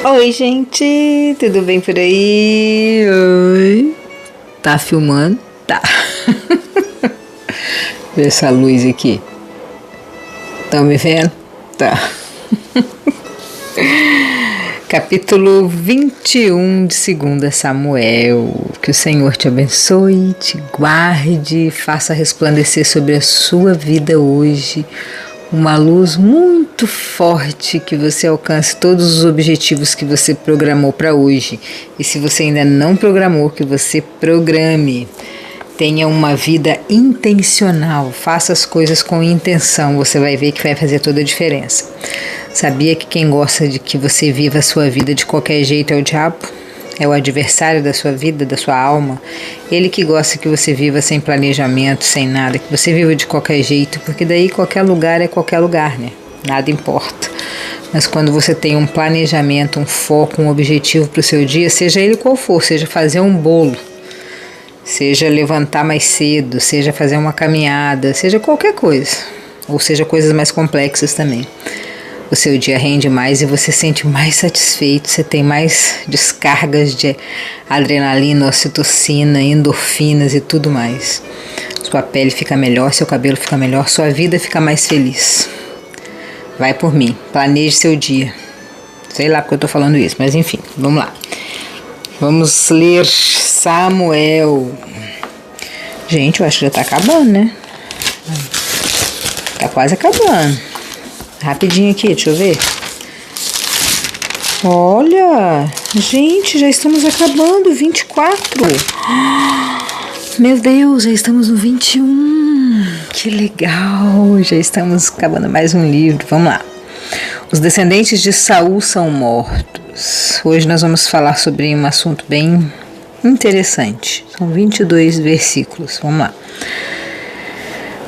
Oi, gente, tudo bem por aí? Oi. Tá filmando? Tá. Vê essa luz aqui. Estão me vendo? Tá. Capítulo 21 de 2 Samuel. Que o Senhor te abençoe, te guarde, faça resplandecer sobre a sua vida hoje uma luz muito forte, que você alcance todos os objetivos que você programou para hoje. E se você ainda não programou, que você programe. Tenha uma vida intencional, faça as coisas com intenção, você vai ver que vai fazer toda a diferença. Sabia que quem gosta de que você viva a sua vida de qualquer jeito é o diabo? É o adversário da sua vida, da sua alma. Ele que gosta que você viva sem planejamento, sem nada, que você viva de qualquer jeito, porque daí qualquer lugar é qualquer lugar, né? Nada importa. Mas quando você tem um planejamento, um foco, um objetivo para o seu dia, seja ele qual for, seja fazer um bolo, seja levantar mais cedo, seja fazer uma caminhada, seja qualquer coisa, ou seja coisas mais complexas também. O seu dia rende mais e você se sente mais satisfeito, você tem mais descargas de adrenalina, ocitocina, endorfinas e tudo mais. Sua pele fica melhor, seu cabelo fica melhor, sua vida fica mais feliz. Vai por mim, planeje seu dia. Sei lá porque eu tô falando isso, mas enfim, vamos lá. Vamos ler Samuel. Gente, eu acho que já tá acabando, né? Tá quase acabando. Rapidinho aqui, deixa eu ver. Olha, gente, já estamos acabando, 24. Meu Deus, já estamos no 21. Que legal, já estamos acabando mais um livro. Vamos lá. Os descendentes de Saul são mortos. Hoje nós vamos falar sobre um assunto bem interessante. São 22 versículos. Vamos lá.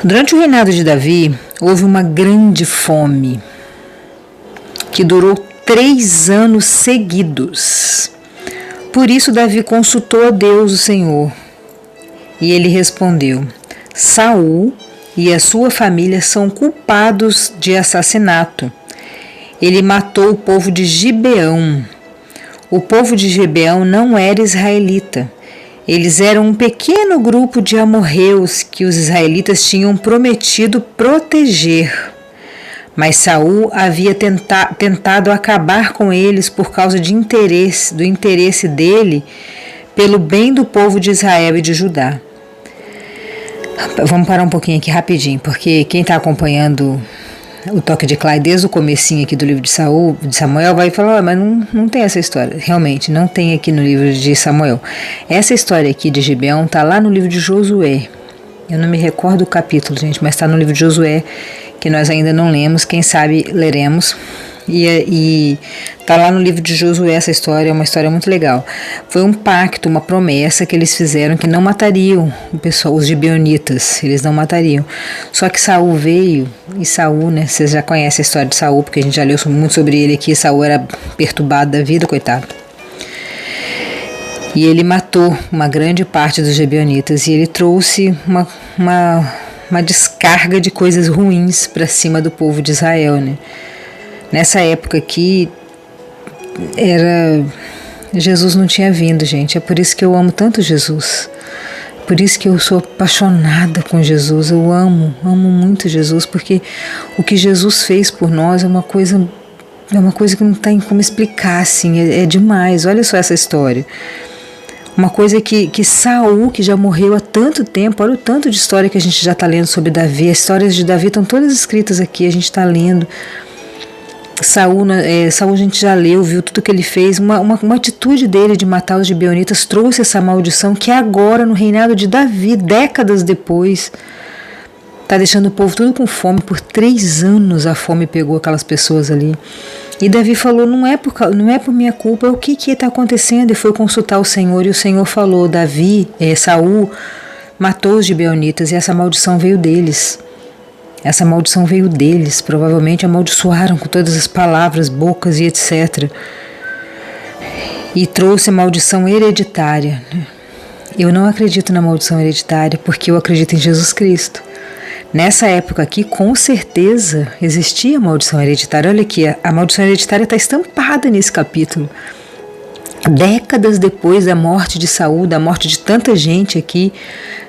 Durante o reinado de Davi, houve uma grande fome que durou 3 anos seguidos. Por isso Davi consultou a Deus, o Senhor, e ele respondeu: Saul e a sua família são culpados de assassinato. Ele matou o povo de Gibeão. O povo de Gibeão não era israelita. Eles eram um pequeno grupo de amorreus que os israelitas tinham prometido proteger. Mas Saul havia tentado acabar com eles por causa do interesse dele pelo bem do povo de Israel e de Judá. Vamos parar um pouquinho aqui rapidinho, porque quem está acompanhando o Toque de Clay desde o comecinho aqui do livro de Samuel vai falar, mas não tem essa história. Realmente, não tem aqui no livro de Samuel. Essa história aqui de Gibeão está lá no livro de Josué. Eu não me recordo o capítulo, gente, mas está no livro de Josué, que nós ainda não lemos, quem sabe leremos. E está lá no livro de Josué essa história, é uma história muito legal. Foi um pacto, uma promessa que eles fizeram que não matariam o pessoal, os gibeonitas, eles não matariam. Só que Saul veio, e Saul, né, vocês já conhecem a história de Saul, porque a gente já leu muito sobre ele aqui. Saul era perturbado da vida, coitado. E ele matou uma grande parte dos gibeonitas, e ele trouxe uma descarga de coisas ruins para cima do povo de Israel, né? Nessa época aqui, Jesus não tinha vindo, gente. É por isso que eu amo tanto Jesus. Por isso que eu sou apaixonada com Jesus. Eu amo muito Jesus, porque o que Jesus fez por nós é uma coisa que não tem como explicar, assim. É demais. Olha só essa história. Uma coisa que Saul, que já morreu há tanto tempo, olha o tanto de história que a gente já está lendo sobre Davi. As histórias de Davi estão todas escritas aqui, a gente está lendo. Saul, a gente já leu, viu tudo que ele fez. Uma atitude dele de matar os gibeonitas trouxe essa maldição que agora, no reinado de Davi, décadas depois, está deixando o povo tudo com fome. Por 3 anos a fome pegou aquelas pessoas ali. E Davi falou, não é por minha culpa, o que está acontecendo? E foi consultar o Senhor, e o Senhor falou, Saul matou os gibeonitas e essa maldição veio deles. Essa maldição veio deles, provavelmente amaldiçoaram com todas as palavras, bocas e etc. E trouxe a maldição hereditária. Eu não acredito na maldição hereditária porque eu acredito em Jesus Cristo. Nessa época aqui, com certeza, existia maldição hereditária. Olha aqui, a maldição hereditária está estampada nesse capítulo. Décadas depois da morte de Saul, da morte de tanta gente aqui,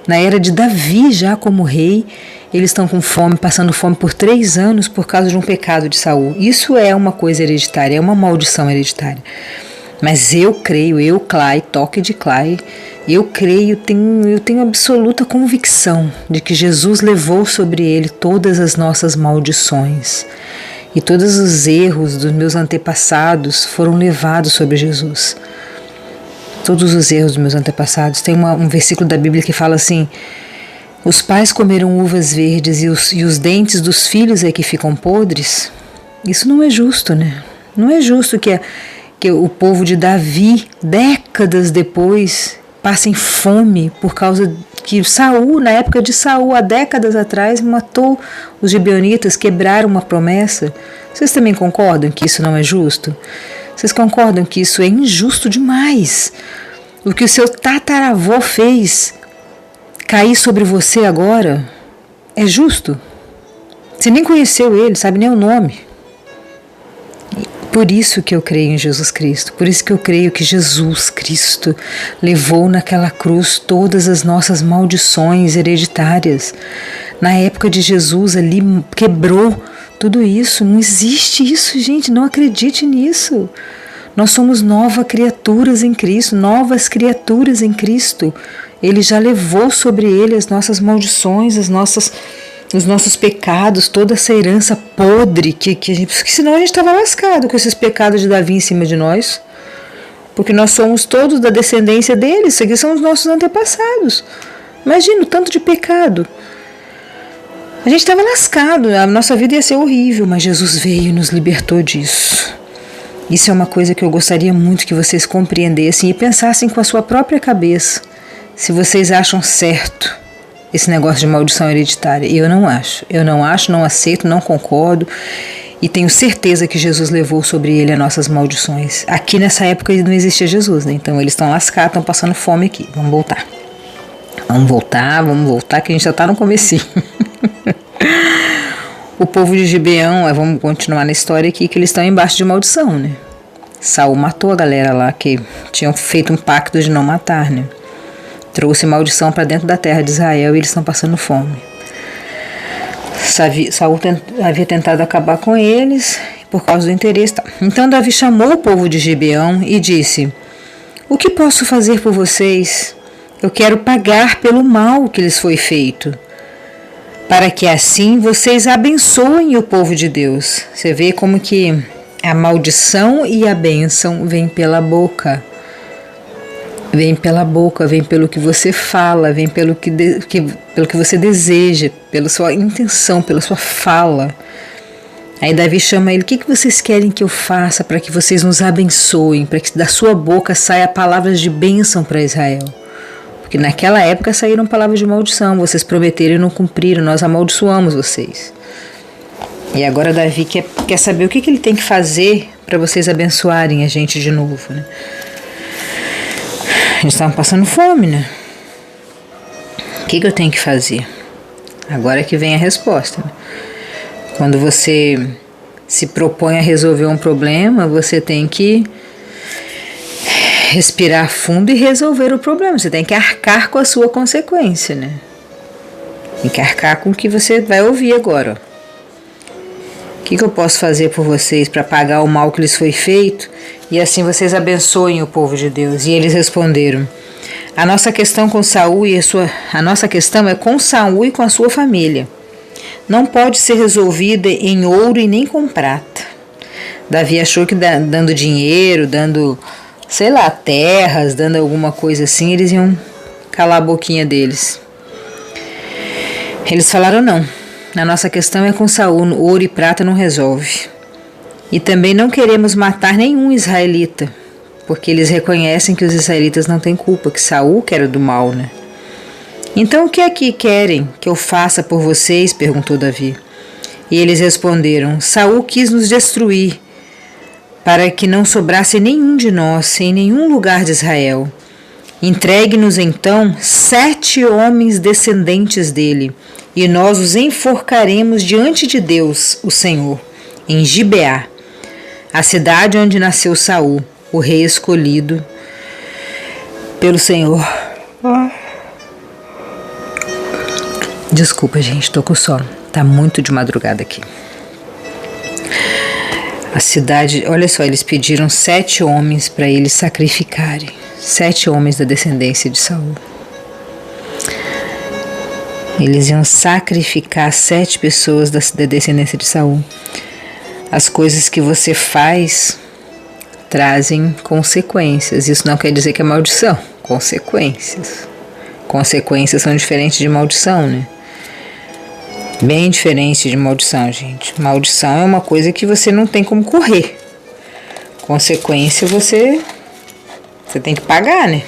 na era de Davi já como rei, eles estão com fome, passando fome por 3 anos por causa de um pecado de Saul. Isso é uma coisa hereditária, é uma maldição hereditária. Mas eu creio, Clay, toque de Clay, eu creio, eu tenho absoluta convicção de que Jesus levou sobre ele todas as nossas maldições. E todos os erros dos meus antepassados foram levados sobre Jesus. Todos os erros dos meus antepassados. Tem um versículo da Bíblia que fala assim: os pais comeram uvas verdes e os dentes dos filhos é que ficam podres. Isso não é justo, né? Não é justo que o povo de Davi, décadas depois, passem fome por causa que Saul, na época de Saul, há décadas atrás, matou os gibeonitas, quebraram uma promessa. Vocês também concordam que isso não é justo? Vocês concordam que isso é injusto demais? O que o seu tataravô fez cair sobre você agora é justo? Você nem conheceu ele, sabe nem o nome. Por isso que eu creio em Jesus Cristo, por isso que eu creio que Jesus Cristo levou naquela cruz todas as nossas maldições hereditárias. Na época de Jesus ali quebrou tudo isso, não existe isso, gente, não acredite nisso. Nós somos novas criaturas em Cristo. Ele já levou sobre ele as nossas maldições, os nossos pecados, toda essa herança podre, porque senão a gente estava lascado com esses pecados de Davi em cima de nós, porque nós somos todos da descendência deles, isso aqui são os nossos antepassados. Imagina o tanto de pecado. A gente estava lascado, a nossa vida ia ser horrível, mas Jesus veio e nos libertou disso. Isso é uma coisa que eu gostaria muito que vocês compreendessem e pensassem com a sua própria cabeça, se vocês acham certo esse negócio de maldição hereditária. Eu não acho, não aceito, não concordo, e tenho certeza que Jesus levou sobre ele as nossas maldições. Aqui nessa época não existia Jesus, né? Então eles estão lascados, estão passando fome aqui. Vamos voltar, que a gente já está no comecinho. O povo de Gibeão, vamos continuar na história aqui, que eles estão embaixo de maldição, né? Saul matou a galera lá que tinham feito um pacto de não matar, né? Trouxe maldição para dentro da terra de Israel e eles estão passando fome. Saul havia tentado acabar com eles por causa do interesse. Então Davi chamou o povo de Gibeão e disse: o que posso fazer por vocês? Eu quero pagar pelo mal que lhes foi feito, para que assim vocês abençoem o povo de Deus. Você vê como que a maldição e a bênção vêm pela boca. Vem pela boca, vem pelo que você fala, vem pelo que você deseja, pela sua intenção, pela sua fala. Aí Davi chama ele: o que vocês querem que eu faça para que vocês nos abençoem, para que da sua boca saia palavras de bênção para Israel? Porque naquela época saíram palavras de maldição, vocês prometeram e não cumpriram, nós amaldiçoamos vocês. E agora Davi quer saber o que ele tem que fazer para vocês abençoarem a gente de novo, né? A gente estava passando fome, né? O que eu tenho que fazer? Agora que vem a resposta, né? Quando você se propõe a resolver um problema, você tem que respirar fundo e resolver o problema. Você tem que arcar com a sua consequência, né? Tem que arcar com o que você vai ouvir agora. O que eu posso fazer por vocês para pagar o mal que lhes foi feito e assim vocês abençoem o povo de Deus? E eles responderam: a nossa questão com Saul a nossa questão é com Saul e com a sua família. Não pode ser resolvida em ouro e nem com prata. Davi achou que dando dinheiro, dando, sei lá, terras, dando alguma coisa assim, eles iam calar a boquinha deles. Eles falaram: não. A nossa questão é com Saul, ouro e prata não resolve. E também não queremos matar nenhum israelita, porque eles reconhecem que os israelitas não têm culpa, que Saul que era do mal, né? Então o que é que querem que eu faça por vocês? Perguntou Davi. E eles responderam: Saul quis nos destruir, para que não sobrasse nenhum de nós em nenhum lugar de Israel. Entregue-nos então 7 homens descendentes dele, e nós os enforcaremos diante de Deus, o Senhor, em Gibeá, a cidade onde nasceu Saul, o rei escolhido pelo Senhor. Desculpa, gente, tô com sono. Tá muito de madrugada aqui. A cidade, olha só, eles pediram 7 homens para eles sacrificarem. 7 homens da descendência de Saul. Eles iam sacrificar 7 pessoas da descendência de Saul. As coisas que você faz trazem consequências. Isso não quer dizer que é maldição. Consequências. Consequências são diferentes de maldição, né? Bem diferente de maldição, gente. Maldição é uma coisa que você não tem como correr. Consequência você tem que pagar, né?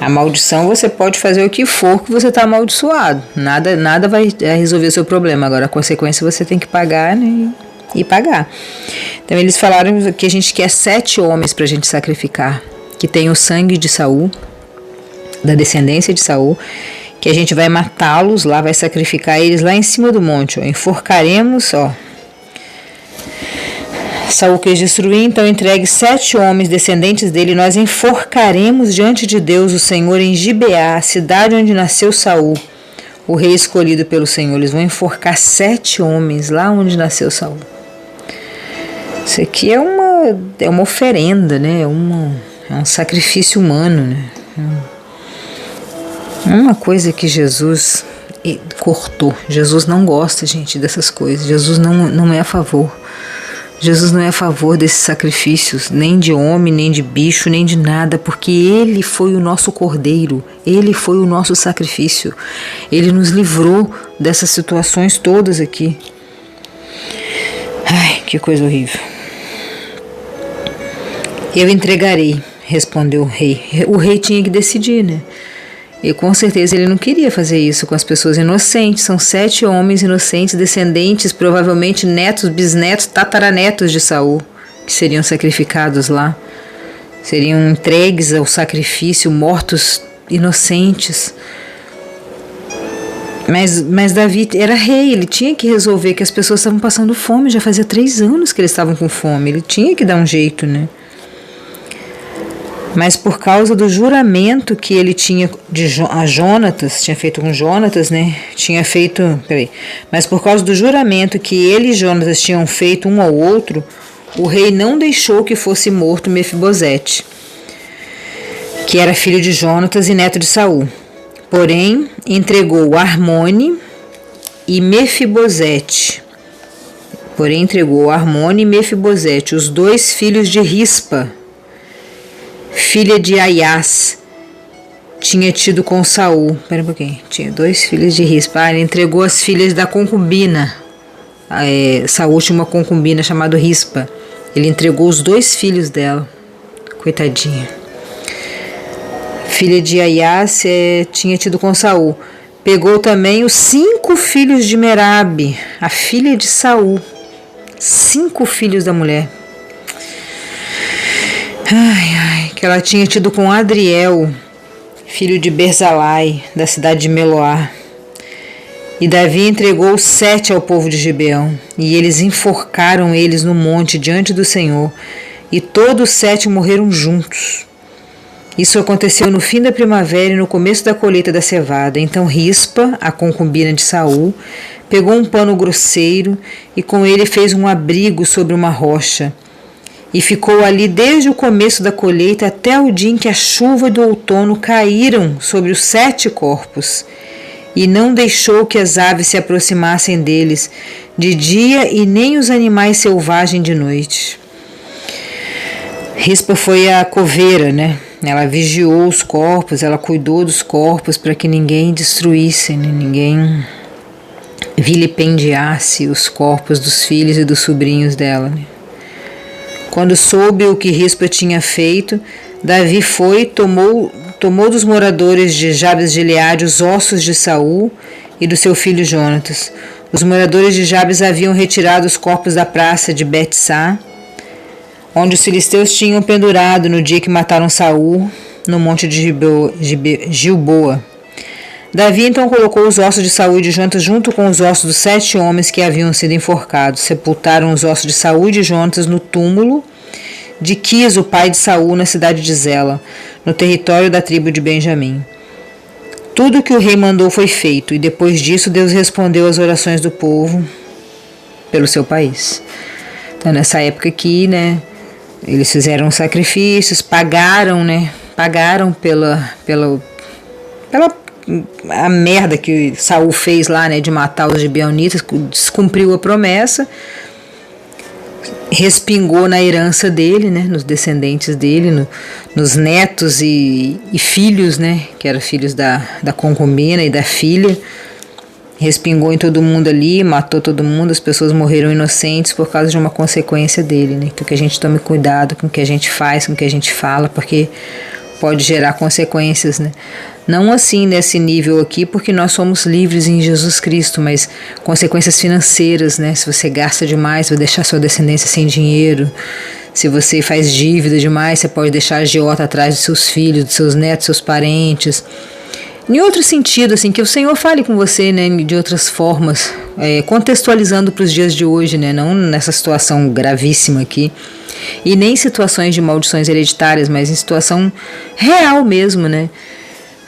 A maldição você pode fazer o que for que você está amaldiçoado. Nada vai resolver o seu problema. Agora a consequência você tem que pagar, né? E pagar. Então eles falaram que a gente quer 7 homens para a gente sacrificar, que tem o sangue de Saul, da descendência de Saul, que a gente vai matá-los lá, vai sacrificar eles lá em cima do monte, ó. Enforcaremos, ó. Saul quis destruir, então entregue 7 homens descendentes dele, nós enforcaremos diante de Deus o Senhor em Gibeá, a cidade onde nasceu Saul, o rei escolhido pelo Senhor. Eles vão enforcar 7 homens lá onde nasceu Saul. Isso aqui é uma oferenda, né? É um sacrifício humano, né? Uma coisa que Jesus cortou. Jesus não gosta, gente, dessas coisas. Jesus não é a favor. Jesus não é a favor desses sacrifícios, nem de homem, nem de bicho, nem de nada, porque Ele foi o nosso cordeiro, Ele foi o nosso sacrifício. Ele nos livrou dessas situações todas aqui. Ai, que coisa horrível. Eu entregarei, respondeu o rei. O rei tinha que decidir, né? E com certeza ele não queria fazer isso com as pessoas inocentes. São 7 homens inocentes, descendentes, provavelmente netos, bisnetos, tataranetos de Saul, que seriam sacrificados lá. Seriam entregues ao sacrifício, mortos inocentes. Mas Davi era rei, ele tinha que resolver que as pessoas estavam passando fome. Já fazia 3 anos que eles estavam com fome. Ele tinha que dar um jeito, né? Mas por causa do juramento que ele tinha a Jonatas, tinha feito com Jonatas, né? Mas por causa do juramento que ele e Jonatas tinham feito um ao outro, o rei não deixou que fosse morto Mefibosete, que era filho de Jonatas e neto de Saul. Porém, entregou Armone e Mefibosete. Os 2 filhos de Rispa, filha de Aias, tinha tido com Saul. Espera um pouquinho. Tinha 2 filhos de Rispa. Ele entregou as filhas da concubina. Saul tinha uma concubina chamada Rispa. Ele entregou os 2 filhos dela. Coitadinha. Filha de Aias tinha tido com Saul. Pegou também os 5 filhos de Merabe, a filha de Saul. 5 filhos da mulher. Que ela tinha tido com Adriel, filho de Berzalai, da cidade de Meloá. E Davi entregou 7 ao povo de Gibeão, e eles enforcaram eles no monte diante do Senhor, e todos os 7 morreram juntos. Isso aconteceu no fim da primavera e no começo da colheita da cevada. Então Rispa, a concubina de Saul, pegou um pano grosseiro e com ele fez um abrigo sobre uma rocha. E ficou ali desde o começo da colheita até o dia em que a chuva do outono caíram sobre os 7 corpos, e não deixou que as aves se aproximassem deles de dia e nem os animais selvagens de noite. Rispa foi a coveira, né? Ela vigiou os corpos, ela cuidou dos corpos para que ninguém destruísse, né? Ninguém vilipendiasse os corpos dos filhos e dos sobrinhos dela, né? Quando soube o que Rispa tinha feito, Davi foi, tomou dos moradores de Jabes de Gileade os ossos de Saul e do seu filho Jonatas. Os moradores de Jabes haviam retirado os corpos da praça de Bet-Sá, onde os filisteus tinham pendurado no dia que mataram Saul, no monte de Gilboa. Davi então colocou os ossos de Saul e de Jonatas junto com os ossos dos 7 homens que haviam sido enforcados. Sepultaram os ossos de Saul e de Jonatas no túmulo de Quis, o pai de Saul, na cidade de Zela, no território da tribo de Benjamim. Tudo o que o rei mandou foi feito, e depois disso Deus respondeu às orações do povo pelo seu país. Então, nessa época aqui, né, eles fizeram sacrifícios, pagaram pela a merda que Saul fez lá, né, de matar os gibeonitas, descumpriu a promessa, respingou na herança dele, né, nos descendentes dele, nos netos e filhos, né, que eram filhos da concubina e da filha. Respingou em todo mundo ali, matou todo mundo, as pessoas morreram inocentes por causa de uma consequência dele, né? Então que a gente tome cuidado com o que a gente faz, com o que a gente fala, porque pode gerar consequências, né? Não assim nesse nível aqui, porque nós somos livres em Jesus Cristo, mas consequências financeiras, né? Se você gasta demais, vai deixar sua descendência sem dinheiro. Se você faz dívida demais, você pode deixar a agiota atrás de seus filhos, de seus netos, seus parentes. Em outro sentido, assim, que o Senhor fale com você, né, de outras formas, contextualizando para os dias de hoje, né, não nessa situação gravíssima aqui, e nem situações de maldições hereditárias, mas em situação real mesmo, né,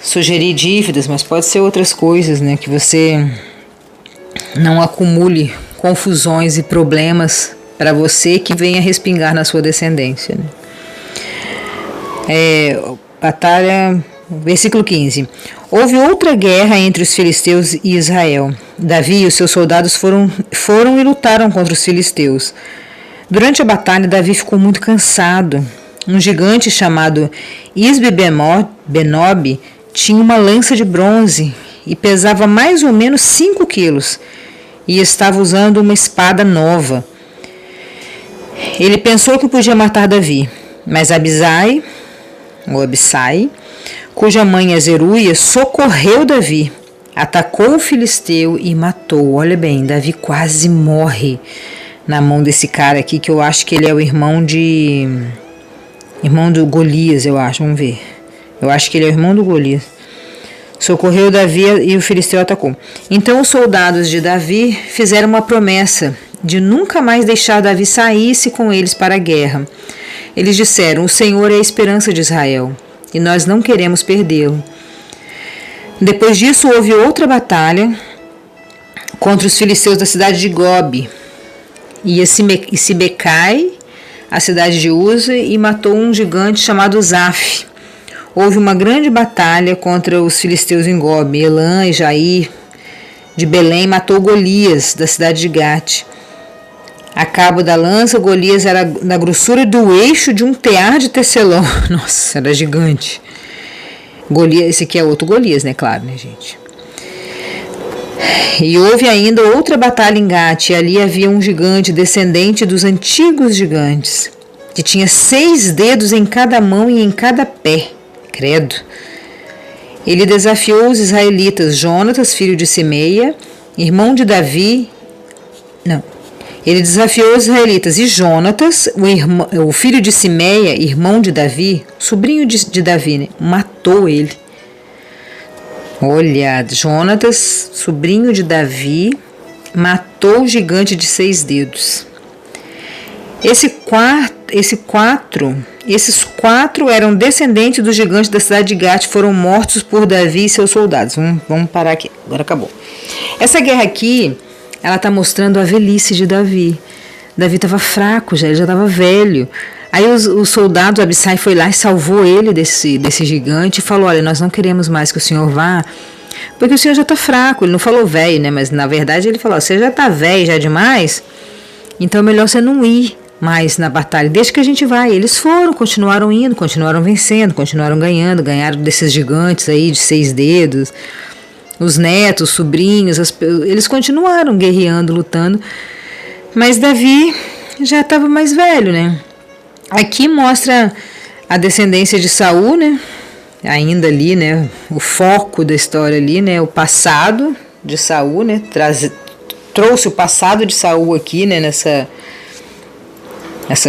sugerir dívidas, mas pode ser outras coisas, né, que você não acumule confusões e problemas para você que venha respingar na sua descendência, né. Batalha... Versículo 15. Houve outra guerra entre os filisteus e Israel. Davi e os seus soldados foram e lutaram contra os filisteus. Durante a batalha, Davi ficou muito cansado. Um gigante chamado Isbi-Benob tinha uma lança de bronze e pesava mais ou menos 5 quilos e estava usando uma espada nova. Ele pensou que podia matar Davi, mas Abisai, cuja mãe é Zeruia, socorreu Davi, atacou o filisteu e matou. Olha bem, Davi quase morre na mão desse cara aqui, que eu acho que ele é o irmão do Golias, eu acho, vamos ver. Eu acho que ele é o irmão do Golias. Socorreu Davi e o filisteu atacou. Então os soldados de Davi fizeram uma promessa de nunca mais deixar Davi saísse com eles para a guerra. Eles disseram: o Senhor é a esperança de Israel, e nós não queremos perdê-lo. Depois disso, houve outra batalha contra os filisteus da cidade de Gobe. E Sibecai, a cidade de Uza, e matou um gigante chamado Zaf. Houve uma grande batalha contra os filisteus em Gobe. Elã e Jair de Belém matou Golias, da cidade de Gate. A cabo da lança, Golias era na grossura do eixo de um tear de tecelão. Nossa, era gigante. Golias, esse aqui é outro Golias, né? Claro, né, gente? E houve ainda outra batalha em Gate. E ali havia um gigante, descendente dos antigos gigantes, que tinha 6 dedos em cada mão e em cada pé. Credo. Ele desafiou os israelitas. Jonatas, filho de Simeia, irmão de Davi. Ele desafiou os israelitas e Jonatas, o filho de Simeia, irmão de Davi, sobrinho de Davi, né, matou ele. Olha, Jonatas, sobrinho de Davi, matou o gigante de 6 dedos. Esses quatro eram descendentes do gigante da cidade de Gate, foram mortos por Davi e seus soldados. Vamos parar aqui, agora acabou. Essa guerra aqui, ela está mostrando a velhice de Davi. Davi estava fraco, ele já estava velho. Aí os soldados, Abissai foi lá e salvou ele desse gigante e falou: olha, nós não queremos mais que o senhor vá, porque o senhor já está fraco. Ele não falou velho, né? Mas na verdade ele falou: você já está velho já demais, então é melhor você não ir mais na batalha, deixa que a gente vai. E eles foram, continuaram indo, continuaram vencendo, continuaram ganharam desses gigantes aí de 6 dedos. Os netos, os sobrinhos, eles continuaram guerreando, lutando, mas Davi já estava mais velho, né? Aqui mostra a descendência de Saul, né? Ainda ali, né? O foco da história ali, né? O passado de Saul, né? Trouxe o passado de Saul aqui, né? Nessa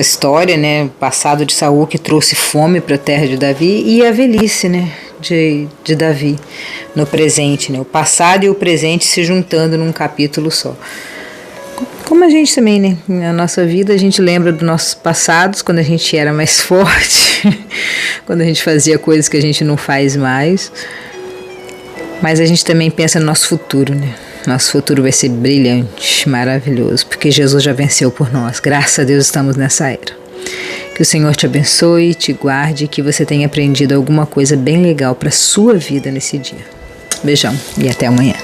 história, né? O passado de Saul que trouxe fome para a terra de Davi, e a velhice, né? de Davi no presente, né? O passado e o presente se juntando num capítulo só. Como a gente também, né? Na nossa vida a gente lembra dos nossos passados, quando a gente era mais forte, quando a gente fazia coisas que a gente não faz mais. Mas a gente também pensa no nosso futuro, né? Nosso futuro vai ser brilhante, maravilhoso, porque Jesus já venceu por nós. Graças a Deus estamos nessa era. Que o Senhor te abençoe, te guarde, que você tenha aprendido alguma coisa bem legal para a sua vida nesse dia. Beijão e até amanhã.